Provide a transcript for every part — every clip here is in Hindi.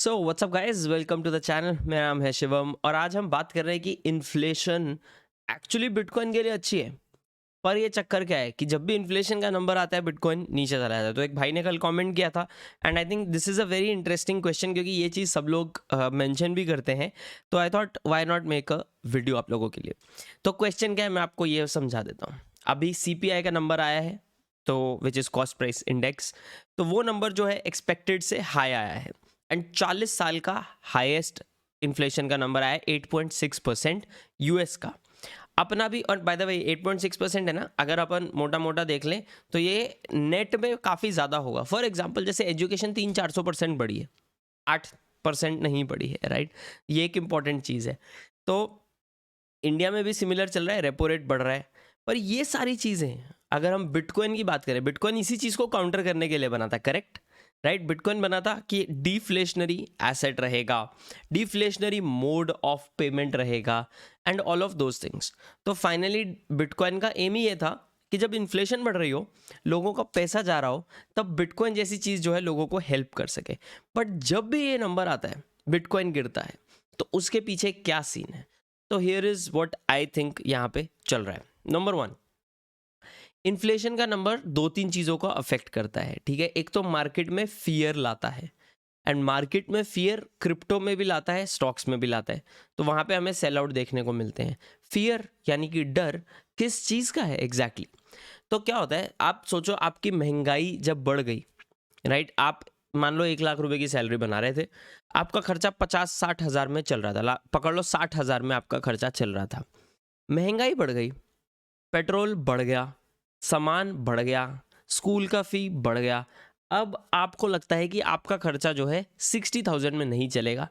So what's up guys, welcome to the channel. मेरा नाम है शिवम और आज हम बात कर रहे हैं कि इन्फ्लेशन एक्चुअली बिटकॉइन के लिए अच्छी है। पर ये चक्कर क्या है कि जब भी इन्फ्लेशन का नंबर आता है बिटकॉइन नीचे चला जाता है। तो एक भाई ने कल कमेंट किया था and I think this is a very interesting question, क्योंकि ये चीज़ सब लोग मेंशन भी करते हैं। तो I thought why not make a video आप लोगों के लिए। तो क्वेश्चन क्या है, मैं आपको ये समझा देता हूँ। अभी सीपीआई का नंबर आया है, तो which is cost price index. तो वो नंबर जो है एक्सपेक्टेड से हाई आया है एंड 40 साल का हाईएस्ट इन्फ्लेशन का नंबर आया है 8.6% यूएस का। अपना भी, और बाय द वे 8.6% है ना, अगर अपन मोटा मोटा देख लें तो ये नेट में काफ़ी ज़्यादा होगा। फॉर एग्जांपल जैसे एजुकेशन 300-400% बढ़ी है, 8% नहीं बढ़ी है, राइट। ये एक इंपॉर्टेंट चीज़ है। तो इंडिया में भी सिमिलर चल रहा है, रेपो रेट बढ़ रहा है। पर ये सारी चीज़ें, अगर हम बिटकॉइन की बात करें, बिटकॉइन इसी चीज़ को काउंटर करने के लिए बना था, करेक्ट, राइट। बिटकॉइन बना था कि डिफ्लेशनरी एसेट रहेगा, डिफ्लेशनरी मोड ऑफ पेमेंट रहेगा and all of those things. तो फाइनली बिटकॉइन का एम ही ये था कि जब इन्फ्लेशन बढ़ रही हो, लोगों का पैसा जा रहा हो, तब बिटकॉइन जैसी चीज़ जो है लोगों को हेल्प कर सके। बट जब भी ये नंबर आता है, बिटकॉइन गिरता है, तो उसके पीछे क्या सीन है। तो here is what I think यहाँ पे चल रहा है। नंबर वन, इन्फ्लेशन का नंबर दो तीन चीज़ों को अफेक्ट करता है, ठीक है। एक तो मार्केट में फियर लाता है एंड मार्केट में फियर क्रिप्टो में भी लाता है, स्टॉक्स में भी लाता है। तो वहाँ पे हमें सेल आउट देखने को मिलते हैं। फियर यानी कि डर किस चीज़ का है एग्जैक्टली तो क्या होता है, आप सोचो आपकी महंगाई जब बढ़ गई, राइट। आप मान लो 1 लाख रुपए की सैलरी बना रहे थे, आपका खर्चा 50-60 हज़ार में चल रहा था, पकड़ लो 60 हज़ार में आपका खर्चा चल रहा था। महंगाई बढ़ गई, पेट्रोल बढ़ गया, सामान बढ़ गया, स्कूल का फी बढ़ गया। अब आपको लगता है कि आपका खर्चा जो है 60,000 में नहीं चलेगा,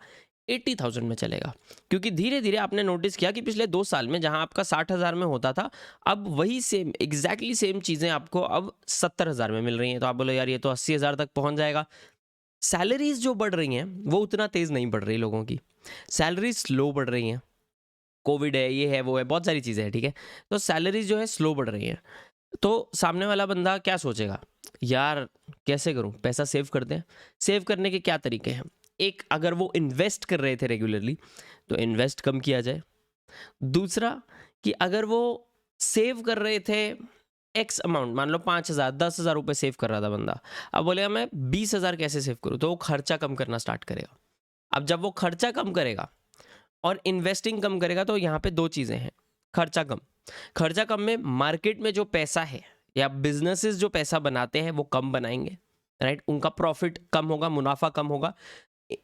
80,000 में चलेगा। क्योंकि धीरे धीरे आपने नोटिस किया कि पिछले 2 साल में जहां आपका 60,000 में होता था, अब वही सेम एग्जैक्टली सेम चीज़ें आपको अब 70,000 में मिल रही हैं। तो आप बोलो यार ये तो 80,000 तक पहुंच जाएगा। सैलरीज जो बढ़ रही हैं वो उतना तेज़ नहीं बढ़ रही, लोगों की सैलरीज स्लो बढ़ रही हैं। कोविड है, ये है, वो है, बहुत सारी चीज़ें हैं, ठीक है। तो सैलरीज जो है स्लो बढ़ रही हैं। तो सामने वाला बंदा क्या सोचेगा, यार कैसे करूं, पैसा सेव करते हैं। सेव करने के क्या तरीके हैं। एक, अगर वो इन्वेस्ट कर रहे थे रेगुलरली तो इन्वेस्ट कम किया जाए। दूसरा, कि अगर वो सेव कर रहे थे एक्स अमाउंट, मान लो 5,000 10,000 रुपये सेव कर रहा था बंदा, अब बोलेगा मैं 20,000 कैसे सेव करूं, तो वो खर्चा कम करना स्टार्ट करेगा। अब जब वो खर्चा कम करेगा और इन्वेस्टिंग कम करेगा, तो यहाँ पे दो चीज़ें हैं। खर्चा कम में मार्केट में जो पैसा है या बिजनेसेस जो पैसा बनाते हैं वो कम बनाएंगे, राइट। उनका प्रॉफिट कम होगा, मुनाफा कम होगा।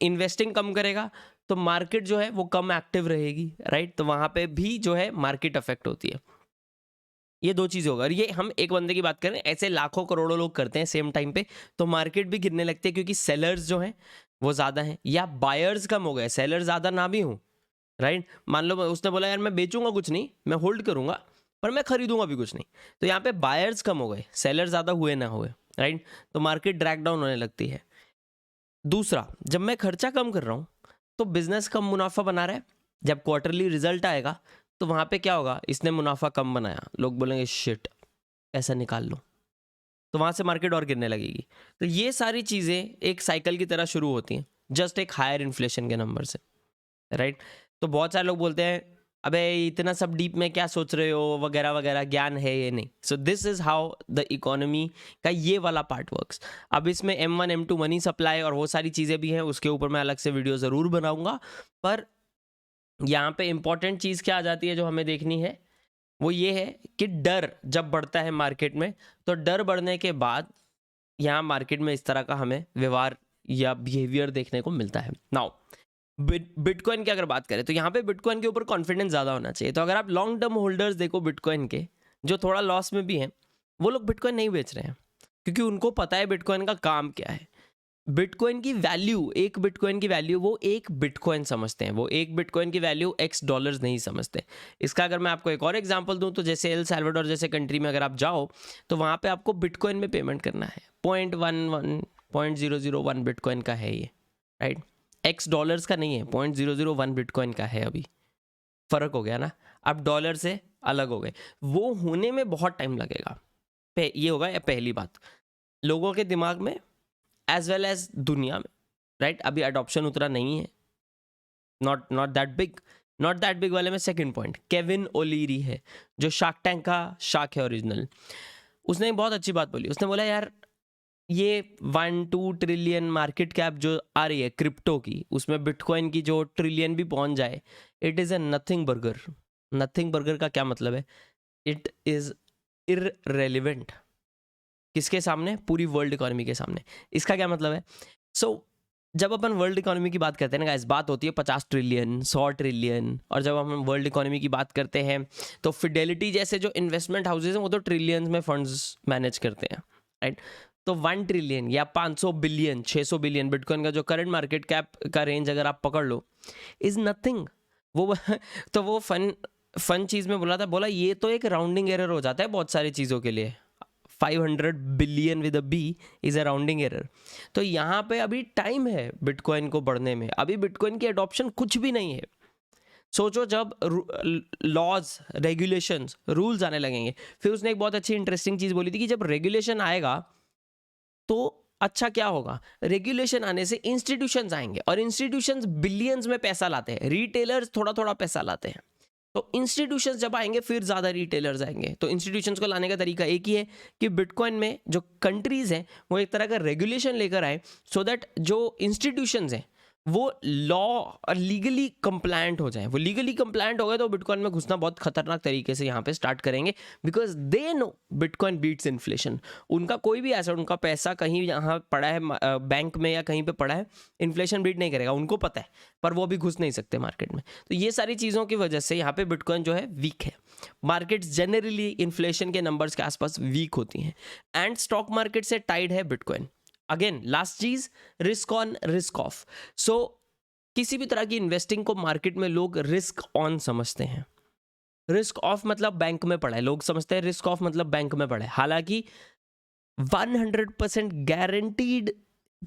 इन्वेस्टिंग कम करेगा तो मार्केट जो है वो कम एक्टिव रहेगी, राइट। तो वहां पे भी जो है मार्केट अफेक्ट होती है। ये दो चीज़ें होगा, और ये हम एक बंदे की बात करें, ऐसे लाखों करोड़ों लोग करते हैं सेम टाइम पे, तो मार्केट भी गिरने लगती है, क्योंकि सेलर्स जो हैं वो ज़्यादा हैं या बायर्स कम हो गए, सेलर ज़्यादा ना भी हों, राइट। मान लो उसने बोला यार मैं बेचूंगा कुछ नहीं, मैं होल्ड करूंगा, पर मैं खरीदूंगा भी कुछ नहीं। तो यहाँ पे बायर्स कम हो गए, सेलर ज़्यादा हुए ना हुए, राइट। तो मार्केट ड्रैग डाउन होने लगती है। दूसरा, जब मैं खर्चा कम कर रहा हूँ तो बिजनेस कम मुनाफा बना रहा है। जब क्वार्टरली रिजल्ट आएगा तो वहाँ पे क्या होगा, इसने मुनाफा कम बनाया, लोग बोलेंगे शिट, ऐसा निकाल लो, तो वहाँ से मार्केट और गिरने लगेगी। तो ये सारी चीज़ें एक साइकिल की तरह शुरू होती हैं, जस्ट एक हायर इन्फ्लेशन के नंबर से, राइट। तो बहुत सारे लोग बोलते हैं अबे इतना सब डीप में क्या सोच रहे हो, वगैरह वगैरह, ज्ञान है ये नहीं। So this is how the economy का ये वाला पार्ट वर्क्स। अब इसमें M1 M2 मनी सप्लाई और वो सारी चीज़ें भी हैं, उसके ऊपर मैं अलग से वीडियो ज़रूर बनाऊंगा। पर यहाँ पे इंपॉर्टेंट चीज़ क्या आ जाती है जो हमें देखनी है, वो ये है कि डर जब बढ़ता है मार्केट में, तो डर बढ़ने के बाद यहाँ मार्केट में इस तरह का हमें व्यवहार या बिहेवियर देखने को मिलता है। नाउ बिटकॉइन की अगर बात करें तो यहाँ पे बिटकॉइन के ऊपर कॉन्फिडेंस ज़्यादा होना चाहिए। तो अगर आप लॉन्ग टर्म होल्डर्स देखो बिटकॉइन के, जो थोड़ा लॉस में भी हैं, वो लोग बिटकॉइन नहीं बेच रहे हैं, क्योंकि उनको पता है बिटकॉइन का काम क्या है। बिटकॉइन की वैल्यू, एक बिटकॉइन की वैल्यू वो एक बिटकॉइन समझते हैं, वो एक बिटकॉइन की वैल्यू $X नहीं समझते। इसका अगर मैं आपको एक और एग्जांपल दूं, तो जैसे एल सैल्वाडोर जैसे कंट्री में अगर आप जाओ तो वहाँ पे आपको बिटकॉइन में पेमेंट करना है। 0.001 बिटकॉइन का है ये, राइट। $X का नहीं है, 0.001 बिटकॉइन का है। अभी फर्क हो गया ना, अब डॉलर से अलग हो गए, वो होने में बहुत टाइम लगेगा। ये होगा या पहली बात, लोगों के दिमाग में एज वेल एज दुनिया में राइट, अभी अडॉप्शन उतना नहीं है, नॉट दैट बिग वाले में सेकंड पॉइंट, केविन ओलीरी है जो शार्क टैंक का शार्क है ओरिजिनल। उसने एक बहुत अच्छी बात बोली, उसने बोला यार ये 1-2 ट्रिलियन मार्केट कैप जो आ रही है क्रिप्टो की, उसमें बिटकॉइन की जो ट्रिलियन भी पहुंच जाए, it is a nothing burger. Nothing burger का क्या मतलब है? It is irrelevant. किसके सामने? पूरी वर्ल्ड इकोनॉमी के सामने। इसका क्या मतलब है? जब अपन वर्ल्ड इकोनॉमी की बात करते हैं ना गाइस, बात होती है 50 ट्रिलियन, 100 ट्रिलियन, और जब हम वर्ल्ड इकोनॉमी की बात करते हैं तो फिडेलिटी जैसे जो इन्वेस्टमेंट हाउसेज हैं वो तो ट्रिलियंस में फंड्स मैनेज करते हैं, राइट? तो 1 ट्रिलियन या 500 बिलियन, 600 बिलियन बिटकॉइन का जो करंट मार्केट कैप का रेंज अगर आप पकड़ लो, इज नथिंग। वो तो वो फन चीज़ में बोला था, बोला ये तो एक राउंडिंग एरर हो जाता है बहुत सारी चीज़ों के लिए। 500 billion with a B is a rounding error. तो यहाँ पे अभी टाइम है बिटकॉइन को बढ़ने में, अभी बिटकॉइन की एडॉप्शन कुछ भी नहीं है। सोचो जब लॉज, रेगुलेशंस, रूल्स आने लगेंगे। फिर उसने एक बहुत अच्छी इंटरेस्टिंग चीज़ बोली थी कि जब रेगुलेशन आएगा तो अच्छा क्या होगा? रेगुलेशन आने से इंस्टीट्यूशंस आएंगे, और इंस्टीट्यूशंस बिलियंस में पैसा लाते हैं, रिटेलर्स थोड़ा थोड़ा पैसा लाते हैं। तो इंस्टीट्यूशंस जब आएंगे फिर ज़्यादा रिटेलर्स आएंगे। तो इंस्टीट्यूशंस को लाने का तरीका एक ही है कि बिटकॉइन में जो कंट्रीज़ हैं वो एक तरह का रेगुलेशन लेकर आए, सो दैट जो इंस्टीट्यूशंस हैं वो लॉ और लीगली कंप्लायंट हो जाए। वो लीगली कंप्लायंट हो गए तो बिटकॉइन में घुसना बहुत खतरनाक तरीके से यहाँ पे स्टार्ट करेंगे, because they know bitcoin beats inflation. उनका कोई भी एसेट, उनका पैसा कहीं यहाँ पड़ा है बैंक में या कहीं पे पड़ा है, इन्फ्लेशन बीट नहीं करेगा, उनको पता है, पर वो भी घुस नहीं सकते मार्केट में। तो ये सारी चीज़ों की वजह से यहाँ पे बिटकॉइन जो है वीक है। मार्केट्स जनरली इन्फ्लेशन के नंबर्स के आसपास वीक होती हैं, एंड स्टॉक मार्केट से टाइड है बिटकॉइन। अगेन लास्ट चीज, रिस्क ऑन रिस्क ऑफ। सो किसी भी तरह की इन्वेस्टिंग को मार्केट में लोग रिस्क ऑन समझते हैं। रिस्क ऑफ मतलब बैंक में पड़ा है, लोग समझते हैं रिस्क ऑफ मतलब बैंक में पड़ा है। हालांकि 100% गारंटीड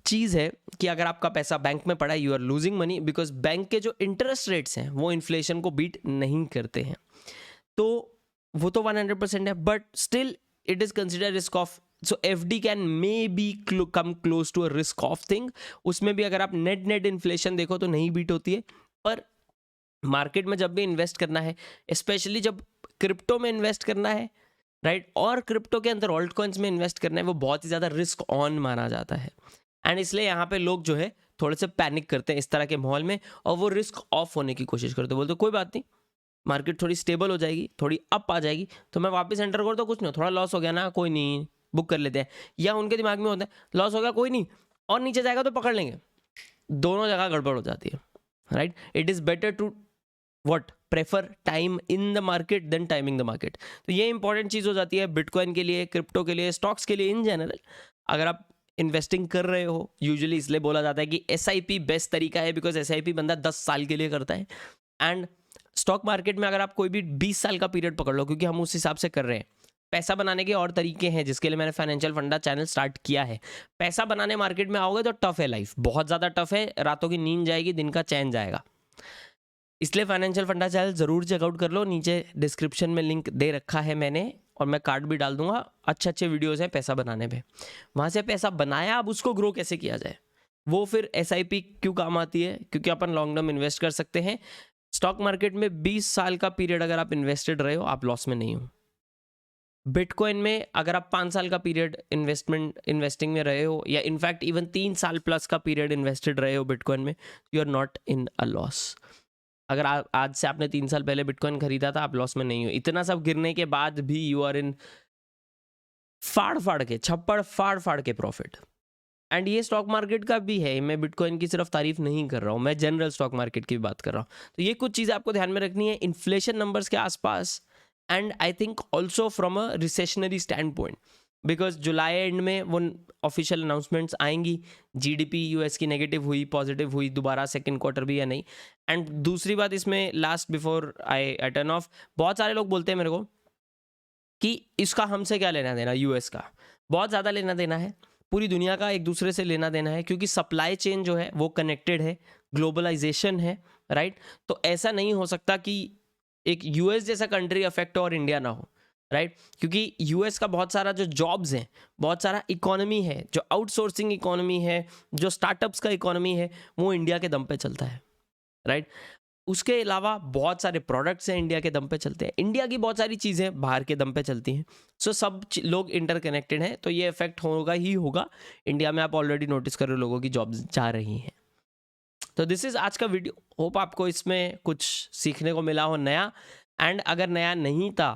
चीज है कि अगर आपका पैसा बैंक में पड़ा है, you are losing money, because bank के जो इंटरेस्ट रेट्स हैं वो इन्फ्लेशन को बीट नहीं करते हैं। तो वो तो 100% है, but still it is consider risk off. So FD can may be come close to a risk off thing. उसमें भी अगर आप नेट इन्फ्लेशन देखो तो नहीं बीट होती है। पर मार्केट में जब भी इन्वेस्ट करना है, स्पेशली जब क्रिप्टो में इन्वेस्ट करना है, राइट, और क्रिप्टो के अंदर ऑल्ट कॉइन्स में इन्वेस्ट करना है, वो बहुत ही ज़्यादा रिस्क ऑन माना जाता है। एंड इसलिए यहाँ पे लोग जो है थोड़े से पैनिक करते हैं इस तरह के माहौल में, और वो रिस्क ऑफ होने की कोशिश करते हैं। बोलते कोई बात नहीं, मार्केट थोड़ी स्टेबल हो जाएगी, थोड़ी अप आ जाएगी तो मैं वापस एंटर कर, तो कुछ नहीं, थोड़ा लॉस हो गया ना, कोई नहीं, बुक कर लेते हैं। या उनके दिमाग में होता है लॉस हो गया कोई नहीं, और नीचे जाएगा तो पकड़ लेंगे। दोनों जगह गड़बड़ हो जाती है, right? It is better to what prefer time in the market than timing the market. तो ये इंपॉर्टेंट चीज़ हो जाती है बिटकॉइन के लिए, क्रिप्टो के लिए, स्टॉक्स के लिए इन जनरल। अगर आप इन्वेस्टिंग कर रहे हो, यूजुअली इसलिए बोला जाता है कि SIP बेस्ट तरीका है, बिकॉज SIP बंदा 10 साल के लिए करता है। एंड स्टॉक मार्केट में अगर आप कोई भी 20 साल का पीरियड पकड़ लो, क्योंकि हम उस हिसाब से कर रहे हैं। पैसा बनाने के और तरीके हैं जिसके लिए मैंने फाइनेंशियल फंडा चैनल स्टार्ट किया है। पैसा बनाने मार्केट में आओगे तो टफ है, लाइफ बहुत ज़्यादा टफ है, रातों की नींद जाएगी, दिन का चैन जाएगा। इसलिए फाइनेंशियल फंडा चैनल ज़रूर चेकआउट कर लो, नीचे डिस्क्रिप्शन में लिंक दे रखा है मैंने, और मैं कार्ड भी डाल दूंगा। अच्छे वीडियोज़ हैं पैसा बनाने पे, वहाँ से पैसा बनाया, अब उसको ग्रो कैसे किया जाए, वो फिर SIP क्यों काम आती है, क्योंकि अपन लॉन्ग टर्म इन्वेस्ट कर सकते हैं। स्टॉक मार्केट में 20 साल का पीरियड अगर आप इन्वेस्टेड रहे हो, आप लॉस में नहीं हो। बिटकॉइन में अगर आप 5 साल का पीरियड इन्वेस्टिंग में रहे हो, या इनफैक्ट इवन 3 साल प्लस का पीरियड इन्वेस्टेड रहे हो बिटकॉइन में, you are not in a loss. अगर आज से आपने 3 साल पहले बिटकॉइन खरीदा था, आप लॉस में नहीं हो। इतना सब गिरने के बाद भी यू आर इन छप्पड़ फाड़ के प्रॉफिट। एंड ये स्टॉक मार्केट का भी है, मैं बिटकॉइन की सिर्फ तारीफ नहीं कर रहा हूँ, मैं जनरल स्टॉक मार्केट की भी बात कर रहा हूँ। तो ये कुछ चीज़ें आपको ध्यान में रखनी है इन्फ्लेशन नंबर्स के आसपास, and I think also from a recessionary stand point, because July and में वो ऑफिशियल अनाउंसमेंट्स आएंगी। GDP US की नेगेटिव हुई, पॉजिटिव हुई, दोबारा सेकंड क्वार्टर भी या नहीं। एंड दूसरी बात इसमें, last before I turn off, बहुत सारे लोग बोलते हैं मेरे को कि इसका हमसे क्या लेना देना, US का बहुत ज़्यादा लेना देना है, पूरी दुनिया का एक दूसरे से लेना देना है, क्योंकि सप्लाई चेन जो है वो कनेक्टेड है, ग्लोबलाइजेशन है, राइट? तो ऐसा नहीं हो सकता कि एक US जैसा कंट्री अफेक्ट हो और इंडिया ना हो। राइट क्योंकि यूएस का बहुत सारा जो जॉब्स हैं, बहुत सारा इकोनॉमी है, जो आउटसोर्सिंग इकोनॉमी है, जो स्टार्टअप्स का इकोनॉमी है, वो इंडिया के दम पे चलता है, राइट। उसके अलावा बहुत सारे प्रोडक्ट्स हैं इंडिया के दम पे चलते हैं, इंडिया की बहुत सारी चीज़ें बाहर के दम पे चलती हैं। सो सब लोग इंटरकनेक्टेड हैं, तो ये इफेक्ट होगा ही होगा। इंडिया में आप ऑलरेडी नोटिस कर रहे हो लोगों की जॉब्स जा रही हैं। तो दिस इज़ आज का वीडियो, होप आपको इसमें कुछ सीखने को मिला हो नया। एंड अगर नया नहीं था,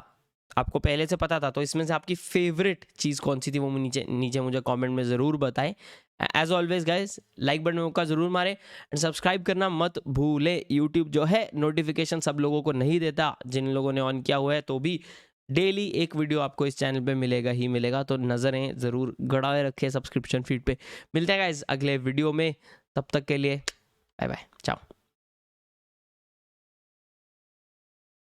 आपको पहले से पता था, तो इसमें से आपकी फेवरेट चीज़ कौन सी थी वो नीचे मुझे कमेंट में ज़रूर बताएं। As always guys, like button का ज़रूर मारें एंड सब्सक्राइब करना मत भूले। यूट्यूब जो है नोटिफिकेशन सब लोगों को नहीं देता, जिन लोगों ने ऑन किया हुआ है तो भी डेली एक वीडियो आपको इस चैनल पे मिलेगा ही मिलेगा, तो नज़रें ज़रूर गड़ाए रखें सब्सक्रिप्शन फीड पे। मिलते हैं गाइज अगले वीडियो में, तब तक के लिए बाय बाय, चाओ।